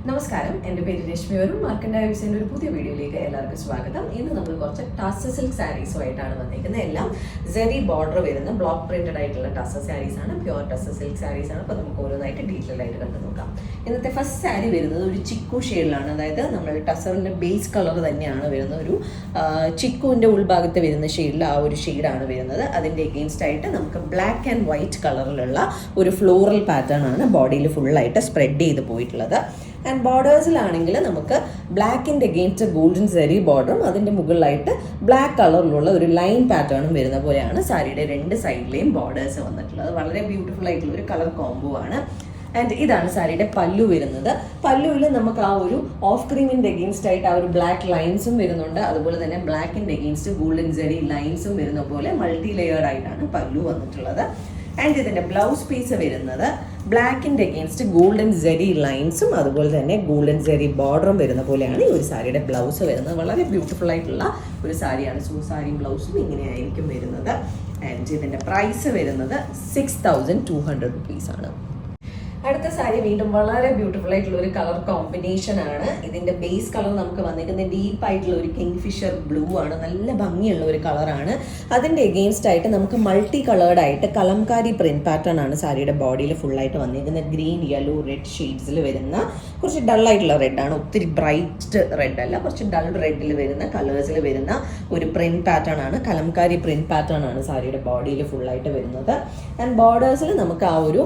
നമസ്കാരം, എൻ്റെ പേര് രശ്മി വരും. മാർക്കൻഡ വ്യൂസിൻ്റെ ഒരു പുതിയ വീഡിയോയിലേക്ക് എല്ലാവർക്കും സ്വാഗതം. ഇന്ന് നമ്മൾ കുറച്ച് ടസർ സിൽക്ക് സാരീസുമായിട്ടാണ് വന്നിരിക്കുന്നത്. എല്ലാം സെറി ബോർഡർ വരുന്ന ബ്ലോക്ക് പ്രിന്റഡ് ആയിട്ടുള്ള ടസർ സാരീസ് ആണ്, പ്യുവർ ടസർ സിൽക്ക് സാരീസ് ആണ്. അപ്പോൾ നമുക്ക് ഓരോന്നായിട്ട് ഡീറ്റെയിൽ ആയിട്ട് കണ്ടു നോക്കാം. ഇന്നത്തെ ഫസ്റ്റ് സാരി വരുന്നത് ഒരു ചിക്കു ഷെയ്ഡിലാണ്. അതായത് നമ്മൾ ടസറിൻ്റെ ബേസ് കളർ തന്നെയാണ് വരുന്നത്. ഒരു ചിക്കുവിൻ്റെ ഉൾഭാഗത്ത് വരുന്ന ഷെയ്ഡിൽ ആ ഒരു ഷെയ്ഡാണ് വരുന്നത്. അതിൻ്റെ എഗെയിൻസ്റ്റ് ആയിട്ട് നമുക്ക് ബ്ലാക്ക് ആൻഡ് വൈറ്റ് കളറിലുള്ള ഒരു ഫ്ലോറൽ പാറ്റേൺ ആണ് ബോഡിയിൽ ഫുള്ളായിട്ട് സ്പ്രെഡ് ചെയ്ത് പോയിട്ടുള്ളത്. ആൻഡ് ബോർഡേഴ്സിലാണെങ്കിൽ നമുക്ക് ബ്ലാക്കിൻ്റെ എഗെയിൻസ്റ്റ് ഗോൾഡൻ സെറി ബോർഡറും അതിൻ്റെ മുകളിലായിട്ട് ബ്ലാക്ക് കളറിലുള്ള ഒരു ലൈൻ പാറ്റേണും വരുന്ന പോലെയാണ് സാരിയുടെ രണ്ട് സൈഡിലെയും ബോർഡേഴ്സ് വന്നിട്ടുള്ളത്. വളരെ ബ്യൂട്ടിഫുൾ ആയിട്ടുള്ള ഒരു കളർ കോംബോ ആണ്. ആൻഡ് ഇതാണ് സാരിയുടെ പല്ലു വരുന്നത്. പല്ലുവിൽ നമുക്ക് ആ ഒരു ഓഫ് ക്രീമിൻ്റെ എഗെയിൻസ്റ്റ് ആയിട്ട് ആ ഒരു ബ്ലാക്ക് ലൈൻസും വരുന്നുണ്ട്. അതുപോലെ തന്നെ ബ്ലാക്കിൻ്റെ എഗെയിൻസ്റ്റ് ഗോൾഡൻ സെറി ലൈൻസും വരുന്ന പോലെ മൾട്ടി ലെയേർഡ് ആയിട്ടാണ് പല്ലു വന്നിട്ടുള്ളത്. ആൻഡ് ഇതിൻ്റെ ബ്ലൗസ് പീസ് വരുന്നത് ബ്ലാക്കിൻ്റെ എഗെയിൻസ്റ്റ് ഗോൾഡൻ സെറി ലൈൻസും അതുപോലെ തന്നെ ഗോൾഡൻ സെറി ബോർഡറും വരുന്ന പോലെയാണ് ഈ ഒരു സാരിയുടെ ബ്ലൗസ് വരുന്നത്. വളരെ ബ്യൂട്ടിഫുൾ ആയിട്ടുള്ള ഒരു സാരിയാണ്. സോ സാരിയും ബ്ലൗസും ഇങ്ങനെയായിരിക്കും വരുന്നത്. ആൻഡ് ഇതിൻ്റെ പ്രൈസ് വരുന്നത് 6200 റുപ്പീസാണ്. അടുത്ത സാരി വീണ്ടും വളരെ ബ്യൂട്ടിഫുൾ ആയിട്ടുള്ള ഒരു കളർ കോമ്പിനേഷൻ ആണ്. ഇതിന്റെ ബേസ് കളർ നമുക്ക് വന്നിരിക്കുന്നത് ഡീപ്പ് ആയിട്ടുള്ള ഒരു കിങ്ഫിഷർ ബ്ലൂ ആണ്. നല്ല ഭംഗിയുള്ള ഒരു കളറാണ്. അതിന്റെ എഗെയിൻസ്റ്റ് ആയിട്ട് നമുക്ക് മൾട്ടി കളേർഡ് ആയിട്ട് കലംകാരി പ്രിന്റ് പാറ്റേൺ ആണ് സാരിയുടെ ബോഡിയിൽ ഫുള്ളായിട്ട് വന്നിരിക്കുന്നത്. ഗ്രീൻ, യെല്ലോ, റെഡ് ഷെയ്ഡ്സിൽ വരുന്ന കുറച്ച് ഡൾ ആയിട്ടുള്ള റെഡാണ്. ഒത്തിരി ബ്രൈറ്റ് റെഡ് അല്ല, കുറച്ച് ഡൾ റെഡിൽ വരുന്ന കളേഴ്സിൽ വരുന്ന ഒരു പ്രിന്റ് പാറ്റേൺ ആണ്. കലംകാരി പ്രിന്റ് പാറ്റേൺ ആണ് സാരിയുടെ ബോഡിയിൽ ഫുള്ളായിട്ട് വരുന്നത്. ആൻഡ് ബോർഡേഴ്സിൽ നമുക്ക് ആ ഒരു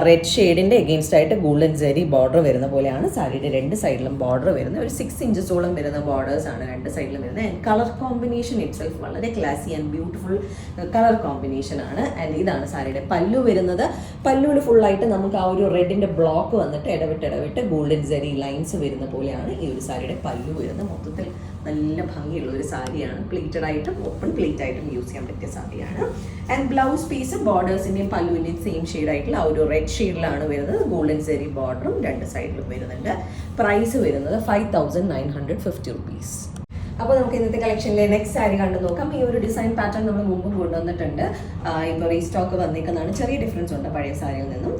റെഡ് ഷെയ്ഡിന്റെ എഗെയിൻസ്റ്റ് ആയിട്ട് ഗോൾഡൻ സെറി ബോർഡർ വരുന്ന പോലെയാണ് സാരിയുടെ രണ്ട് സൈഡിലും ബോർഡർ വരുന്നത്. ഒരു 6 ഇഞ്ചസോളം വരുന്ന ബോർഡേഴ്സ് ആണ് രണ്ട് സൈഡിലും വരുന്നത്. ആൻഡ് കളർ കോമ്പിനേഷൻ ഇറ്റ്സെൽഫ് വളരെ ക്ലാസി ആൻഡ് ബ്യൂട്ടിഫുൾ കളർ കോമ്പിനേഷൻ ആണ്. ആൻഡ് ഇതാണ് സാരിയുടെ പല്ലു വരുന്നത്. പല്ലുവിൽ ഫുള്ളായിട്ട് നമുക്ക് ആ ഒരു റെഡിന്റെ ബ്ലോക്ക് വന്നിട്ട് ഇടവിട്ട് ഗോൾഡൻ സെറി ലൈൻസ് വരുന്ന പോലെയാണ് ഈ ഒരു സാരിയുടെ പല്ലു വരുന്നത്. മൊത്തത്തിൽ നല്ല ഭംഗിയുള്ള ഒരു സാരിയാണ്. പ്ലീറ്റഡ് ആയിട്ടും ഓപ്പൺ പ്ലീറ്റ് ആയിട്ടും യൂസ് ചെയ്യാൻ പറ്റിയ സാരിയാണ്. ആൻഡ് ബ്ലൗസ് പീസ് ബോർഡേഴ്സിന്റെയും പല്ലുവിന്റെയും സെയിം ഷെയ്ഡ് ആയിട്ടുള്ള ആ ഒരു റെഡ് ഷെയ്ഡിലാണ് വരുന്നത്. ഗോൾഡൻ സെറി ബോർഡറും രണ്ട് സൈഡിലും വരുന്നുണ്ട്. പ്രൈസ് വരുന്നത് 5950 റുപ്പീസ്. അപ്പോൾ നമുക്ക് ഇന്നത്തെ കളക്ഷനിലെ നെക്സ്റ്റ് സാരി കണ്ടു നോക്കാം. ഈ ഒരു ഡിസൈൻ പാറ്റേൺ നമ്മൾ മുമ്പ് കൊണ്ടുവന്നിട്ടുണ്ട്. ഇപ്പോൾ റീസ്റ്റോക്ക് വന്നേക്കുന്നതാണ്. ചെറിയ ഡിഫറൻസ് ഉണ്ട് പഴയ സാരിയിൽ നിന്നും.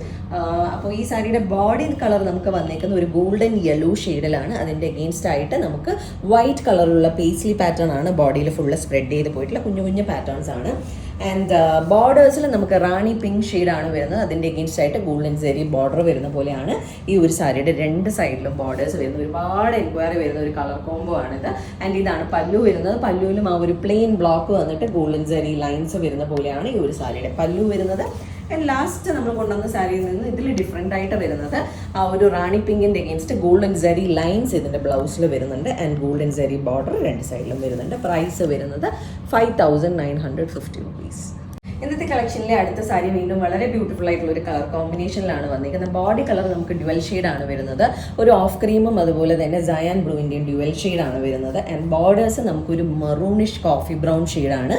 അപ്പോൾ ഈ സാരിയുടെ ബോഡി കളർ നമുക്ക് വന്നേക്കുന്ന ഒരു ഗോൾഡൻ യെല്ലോ ഷെയ്ഡിലാണ്. അതിൻ്റെ എഗെയിൻസ്റ്റ് ആയിട്ട് നമുക്ക് വൈറ്റ് കളറിലുള്ള പേസ്ലി പാറ്റേൺ ആണ് ബോഡിയിൽ ഫുള്ള് സ്പ്രെഡ് ചെയ്ത് പോയിട്ടുള്ള കുഞ്ഞു പാറ്റേൺസ് ആണ്. ആൻഡ് ബോർഡേഴ്സിൽ നമുക്ക് റാണി പിങ്ക് ഷെയ്ഡാണ് വരുന്നത്. അതിൻ്റെ എഗെയിൻസ്റ്റ് ആയിട്ട് ഗോൾഡൻ സെറി ബോർഡർ വരുന്ന പോലെയാണ് ഈ ഒരു സാരിയുടെ രണ്ട് സൈഡിലും ബോർഡേഴ്സ് വരുന്നത്. ഒരുപാട് എൻക്വയറി വരുന്ന ഒരു കളർ കോംബോ ആണിത്. ആൻഡ് ഇതാണ് പല്ലു വരുന്നത്. പല്ലുവിലും ആ ഒരു പ്ലെയിൻ ബ്ലോക്ക് വന്നിട്ട് ഗോൾഡൻ സെറി ലൈൻസ് വരുന്ന പോലെയാണ് ഈ ഒരു സാരിയുടെ പല്ലു വരുന്നത്. ആൻഡ് ലാസ്റ്റ് നമ്മൾ കൊണ്ടുവന്ന സാരിയിൽ നിന്ന് ഇതിൽ ഡിഫറെൻ്റ് ആയിട്ട് വരുന്നത് ആ ഒരു റാണി പിങ്കിൻ്റെ എഗെയിൻസ്റ്റ് ഗോൾഡൻ സെറി ലൈൻസ് ഇതിൻ്റെ ബ്ലൗസിൽ വരുന്നുണ്ട്. ആൻഡ് ഗോൾഡൻ സെറി ബോർഡർ രണ്ട് സൈഡിലും വരുന്നുണ്ട്. പ്രൈസ് വരുന്നത് 5950 റുപ്പീസ്. ഇന്നത്തെ കളക്ഷനിലെ അടുത്ത സാരി വീണ്ടും വളരെ ബ്യൂട്ടിഫുൾ ആയിട്ടുള്ള ഒരു കളർ കോമ്പിനേഷനിലാണ് വന്നിരിക്കുന്നത്. ബോഡി കളർ നമുക്ക് ഡ്യുവൽ ഷെയ്ഡാണ് വരുന്നത്. ഒരു ഓഫ് ക്രീമും അതുപോലെ തന്നെ സയാൻ ബ്ലൂവിൻ്റെയും ഡ്യുവൽ ഷെയ്ഡാണ് വരുന്നത്. ആൻഡ് ബോർഡേഴ്സ് നമുക്കൊരു മറൂണിഷ് കോഫി ബ്രൗൺ ഷെയ്ഡാണ്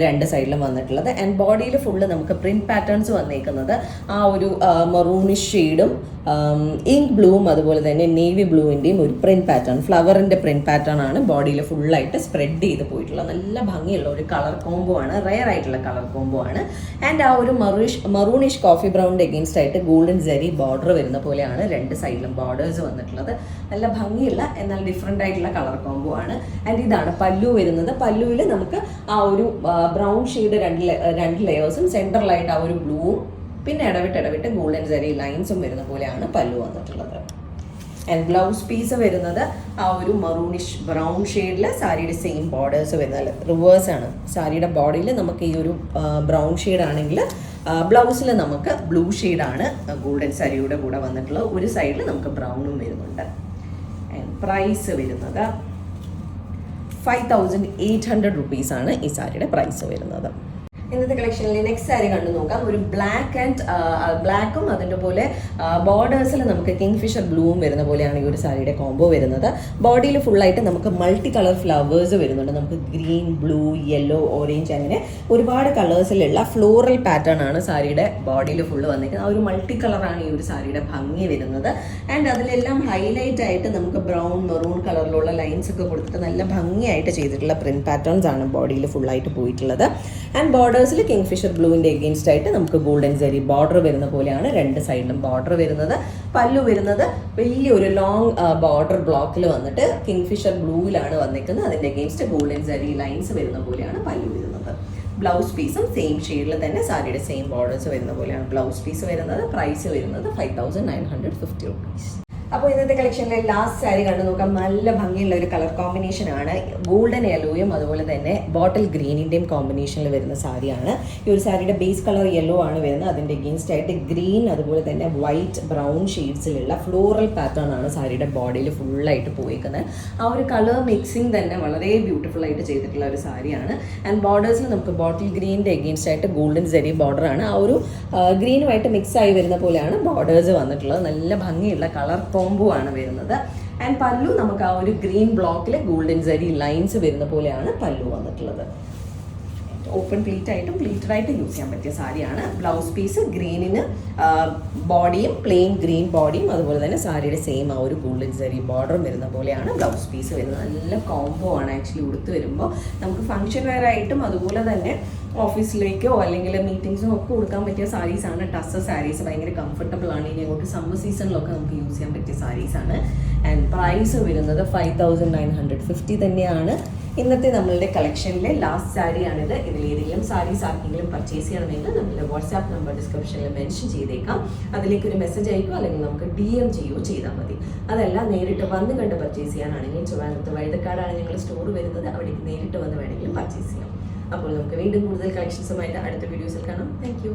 രണ്ട് സൈഡിലും വന്നിട്ടുള്ളത്. ആൻഡ് ബോഡിയിൽ ഫുള്ള് നമുക്ക് പ്രിന്റ് പാറ്റേൺസ് വന്നിരിക്കുന്നത് ആ ഒരു മറൂണിഷ് ഷെയ്ഡും ഇങ്ക് ബ്ലൂവും അതുപോലെ തന്നെ നേവി ബ്ലൂവിൻ്റെയും ഒരു പ്രിന്റ് പാറ്റേൺ, ഫ്ലവറിൻ്റെ പ്രിന്റ് പാറ്റേൺ ആണ് ബോഡിയിൽ ഫുള്ളായിട്ട് സ്പ്രെഡ് ചെയ്ത് പോയിട്ടുള്ളത്. നല്ല ഭംഗിയുള്ള ഒരു കളർ കോംബോ ആണ്. റെയർ ആയിട്ടുള്ള കളർ കോംബോ ആണ്. ആൻഡ് ആ ഒരു മറൂണിഷ് കോഫി ബ്രൗണിൻ്റെ എഗെയിൻസ്റ്റ് ആയിട്ട് ഗോൾഡൻ സെറി ബോർഡർ വരുന്ന പോലെയാണ് രണ്ട് സൈഡിലും ബോർഡേഴ്സ് വന്നിട്ടുള്ളത്. നല്ല ഭംഗിയുള്ള എന്നാൽ ഡിഫറെൻ്റ് ആയിട്ടുള്ള കളർ കോംബോ ആണ്. ആൻഡ് ഇതാണ് പല്ലു വരുന്നത്. പല്ലുവിൽ നമുക്ക് ആ ഒരു ബ്രൗൺ ഷെയ്ഡ് രണ്ട് ലെയേഴ്സും സെൻറ്ററിലായിട്ട് ആ ഒരു ബ്ലൂവും പിന്നെ ഇടവിട്ട് ഗോൾഡൻ സെറി ലൈൻസും വരുന്ന പോലെയാണ് പല്ലു വന്നിട്ടുള്ളത്. ആൻഡ് ബ്ലൗസ് പീസ് വരുന്നത് ആ ഒരു മറൂണിഷ് ബ്രൗൺ ഷെയ്ഡിൽ സാരിയുടെ സെയിം ബോർഡേഴ്സ് വരുന്നത്. റിവേഴ്സ് ആണ്. സാരിയുടെ ബോഡിയിൽ നമുക്ക് ഈ ഒരു ബ്രൗൺ ഷെയ്ഡ് ആണെങ്കിൽ ബ്ലൗസിൽ നമുക്ക് ബ്ലൂ ഷെയ്ഡാണ് ഗോൾഡൻ സാരിയുടെ കൂടെ വന്നിട്ടുള്ളത്. ഒരു സൈഡിൽ നമുക്ക് ബ്രൗണും വരുന്നുണ്ട്. ആൻഡ് പ്രൈസ് വരുന്നത് 5800 റുപ്പീസാണ് ഈ സാരിയുടെ പ്രൈസ് വരുന്നത്. ഇന്നത്തെ കളക്ഷനിലെ നെക്സ്റ്റ് സാരി കണ്ടു നോക്കാം. ഒരു ബ്ലാക്കും അതിൻ്റെ പോലെ ബോർഡേഴ്സിൽ നമുക്ക് കിങ്ഫിഷർ ബ്ലൂവും വരുന്ന പോലെയാണ് ഈ ഒരു സാരിയുടെ കോംബോ വരുന്നത്. ബോഡിയിൽ ഫുള്ളായിട്ട് നമുക്ക് മൾട്ടി കളർ ഫ്ലവേഴ്സ് വരുന്നുണ്ട്. നമുക്ക് ഗ്രീൻ, ബ്ലൂ, യെല്ലോ, ഓറഞ്ച് അങ്ങനെ ഒരുപാട് കളേഴ്സിലുള്ള ഫ്ലോറൽ പാറ്റേൺ ആണ് സാരിയുടെ ബോഡിയിൽ ഫുള്ള് വന്നിരിക്കുന്നത്. ആ ഒരു മൾട്ടി കളറാണ് ഈ ഒരു സാരിയുടെ ഭംഗി വരുന്നത്. ആൻഡ് അതിലെല്ലാം ഹൈലൈറ്റ് ആയിട്ട് നമുക്ക് ബ്രൗൺ, മെറൂൺ കളറിലുള്ള ലൈൻസ് ഒക്കെ കൊടുത്തിട്ട് നല്ല ഭംഗിയായിട്ട് ചെയ്തിട്ടുള്ള പ്രിന്റ് പാറ്റേൺസ് ആണ് ബോഡിയിൽ ഫുള്ളായിട്ട് പോയിട്ടുള്ളത്. ആൻഡ് ബോർഡർ ബോർഡേഴ്സിൽ കിങ്ഫിഷർ ബ്ലൂവിൻ്റെ എഗെയിൻസ്റ്റ് ആയിട്ട് നമുക്ക് ഗോൾഡൻ സെറി ബോർഡർ വരുന്ന പോലെയാണ് രണ്ട് സൈഡിലും ബോർഡർ വരുന്നത്. പല്ലു വരുന്നത് വലിയൊരു ലോങ് ബോർഡർ ബ്ലോക്കിൽ വന്നിട്ട് കിങ്ഫിഷർ ബ്ലൂവിലാണ് വന്നിരിക്കുന്നത്. അതിൻ്റെ എഗെയിൻസ്റ്റ് ഗോൾഡൻ സെറി ലൈൻസ് വരുന്ന പോലെയാണ് പല്ലു വരുന്നത്. ബ്ലൗസ് പീസും സെയിം ഷെയ്ഡിൽ തന്നെ സാരിയുടെ സെയിം ബോർഡേഴ്സ് വരുന്ന പോലെയാണ് ബ്ലൗസ് പീസ് വരുന്നത്. പ്രൈസ് വരുന്നത് 5950 rupees. അപ്പോൾ ഇന്നത്തെ കളക്ഷനിലെ ലാസ്റ്റ് സാരി കണ്ടു നോക്കാം. നല്ല ഭംഗിയുള്ള ഒരു കളർ കോമ്പിനേഷൻ ആണ്. ഗോൾഡൻ യെല്ലോയും അതുപോലെ തന്നെ ബോട്ടിൽ ഗ്രീനിൻ്റെയും കോമ്പിനേഷനിൽ വരുന്ന സാരിയാണ്. ഈ ഒരു സാരിയുടെ ബേസ് കളർ യെല്ലോ ആണ് വരുന്നത്. അതിൻ്റെ എഗെയിൻസ്റ്റ് ആയിട്ട് ഗ്രീൻ അതുപോലെ തന്നെ വൈറ്റ് ബ്രൗൺ ഷെയ്ഡ്സിലുള്ള ഫ്ലോറൽ പാറ്റേൺ ആണ് സാരിയുടെ ബോഡിയിൽ ഫുള്ളായിട്ട് പോയിരിക്കുന്നത്. ആ ഒരു കളർ മിക്സിങ് തന്നെ വളരെ ബ്യൂട്ടിഫുൾ ആയിട്ട് ചെയ്തിട്ടുള്ള ഒരു സാരിയാണ്. ആൻഡ് ബോർഡേഴ്സിൽ നമുക്ക് ബോട്ടിൽ ഗ്രീനിൻ്റെ എഗെയിൻസ്റ്റ് ആയിട്ട് ഗോൾഡൻ സെറി ബോർഡറാണ്. ആ ഒരു ഗ്രീനുമായിട്ട് മിക്സ് ആയി വരുന്ന പോലെയാണ് ബോർഡേഴ്സ് വന്നിട്ടുള്ളത്. നല്ല ഭംഗിയുള്ള കളർ കോംബോ ആണ് വരുന്നത്. ആൻഡ് പല്ലു നമുക്ക് ആ ഒരു ഗ്രീൻ ബ്ലോക്കിൽ ഗോൾഡൻ സെറി ലൈൻസ് വരുന്ന പോലെയാണ് പല്ലു വന്നിട്ടുള്ളത്. ഓപ്പൺ പ്ലീറ്റ് ആയിട്ടും പ്ലീറ്റഡ് ആയിട്ട് യൂസ് ചെയ്യാൻ പറ്റിയ സാരിയാണ്. ബ്ലൗസ് പീസ് ഗ്രീനിന് ബോഡിയും പ്ലെയിൻ ഗ്രീൻ ബോഡിയും അതുപോലെ തന്നെ സാരിയുടെ സെയിം ആ ഒരു ഗോൾഡൻ സെറി ബോർഡറും വരുന്ന പോലെയാണ് ബ്ലൗസ് പീസ് വരുന്നത്. നല്ല കോംബോ ആണ് ആക്ച്വലി ഉടുത്ത് വരുമ്പോൾ. നമുക്ക് ഫംഗ്ഷൻ വെയർ ആയിട്ടും അതുപോലെ തന്നെ ഓഫീസിലേക്കോ അല്ലെങ്കിൽ മീറ്റിംഗ്സിനോ ഒക്കെ കൊടുക്കാൻ പറ്റിയ സാരീസാണ് ടസ്സർ സാരീസ്. ഭയങ്കര കംഫർട്ടബിൾ ആണ്. ഇനി അങ്ങോട്ട് സമ്മർ സീസണിലൊക്കെ നമുക്ക് യൂസ് ചെയ്യാൻ പറ്റിയ സാരീസാണ്. ആൻഡ് പ്രൈസ് വരുന്നത് 5950 തന്നെയാണ്. ഇന്നത്തെ നമ്മളുടെ കളക്ഷനിലെ ലാസ്റ്റ് സാരിയാണിത്. ഇതിലേതെങ്കിലും സാരീസ് ആർക്കെങ്കിലും പർച്ചേസ് ചെയ്യണമെങ്കിൽ നമ്മളുടെ വാട്സാപ്പ് നമ്പർ ഡിസ്ക്രിപ്ഷനിൽ മെൻഷൻ ചെയ്തേക്കാം. അതിലേക്ക് ഒരു മെസ്സേജ് അയക്കുകയോ അല്ലെങ്കിൽ നമുക്ക് DM ചെയ്യുകയോ ചെയ്താൽ മതി. അതല്ല നേരിട്ട് വന്ന് കണ്ട് പർച്ചേസ് ചെയ്യാനാണെങ്കിൽ ചുവന്നത്ത് വഴുതക്കാടാണ് ഞങ്ങൾ സ്റ്റോർ വരുന്നത്. അവിടേക്ക് നേരിട്ട് വന്ന് വേണമെങ്കിലും പർച്ചേസ് ചെയ്യാം. അപ്പോൾ നമുക്ക് വീണ്ടും കൂടുതൽ കളക്ഷൻസുമായിട്ട് അടുത്ത വീഡിയോസിൽ കാണാം. താങ്ക്